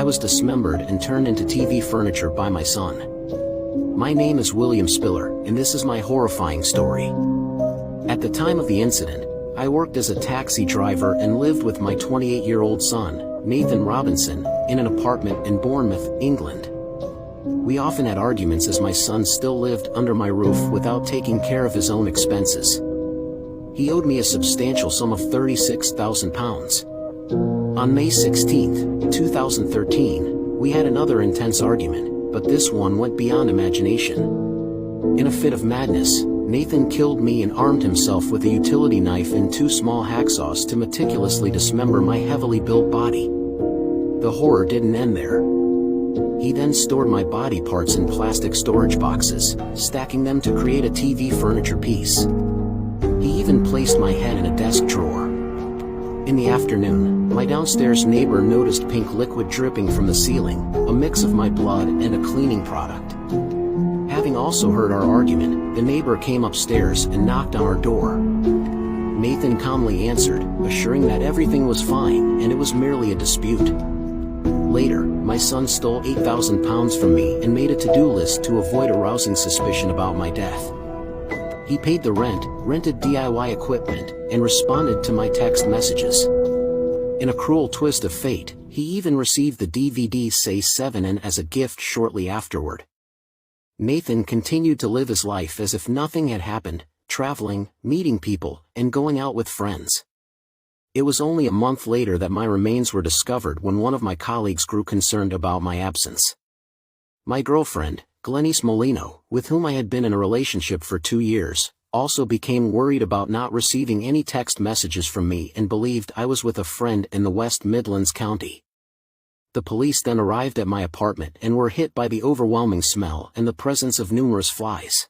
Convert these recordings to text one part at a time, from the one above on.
I was dismembered and turned into TV furniture by my son. My name is William Spiller, and this is my horrifying story. At the time of the incident, I worked as a taxi driver and lived with my 28-year-old son, Nathan Robinson, in an apartment in Bournemouth, England. We often had arguments as my son still lived under my roof without taking care of his own expenses. He owed me a substantial sum of £36,000. On May 16, 2013, we had another intense argument, but this one went beyond imagination. In a fit of madness, Nathan killed me and armed himself with a utility knife and 2 small hacksaws to meticulously dismember my heavily built body. The horror didn't end there. He then stored my body parts in plastic storage boxes, stacking them to create a TV furniture piece. He even placed my head in a desk drawer. In the afternoon, my downstairs neighbor noticed pink liquid dripping from the ceiling, a mix of my blood and a cleaning product. Having also heard our argument, the neighbor came upstairs and knocked on our door. Nathan calmly answered, assuring that everything was fine and it was merely a dispute. Later, my son stole £8,000 from me and made a to-do list to avoid arousing suspicion about my death. He paid the rent, rented DIY equipment, and responded to my text messages. In a cruel twist of fate, he even received the DVD Say 7 as a gift shortly afterward. Nathan continued to live his life as if nothing had happened, traveling, meeting people, and going out with friends. It was only a month later that my remains were discovered when one of my colleagues grew concerned about my absence. My girlfriend, Glenys Molino, with whom I had been in a relationship for 2 years, also became worried about not receiving any text messages from me and believed I was with a friend in the West Midlands County. The police then arrived at my apartment and were hit by the overwhelming smell and the presence of numerous flies.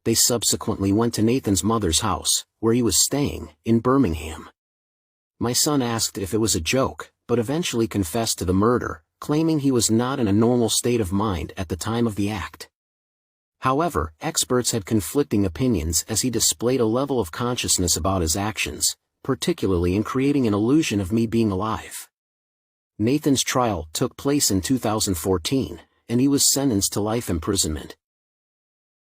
They subsequently went to Nathan's mother's house, where he was staying, in Birmingham. My son asked if it was a joke, but eventually confessed to the murder, claiming he was not in a normal state of mind at the time of the act. However, experts had conflicting opinions as he displayed a level of consciousness about his actions, particularly in creating an illusion of me being alive. Nathan's trial took place in 2014, and he was sentenced to life imprisonment.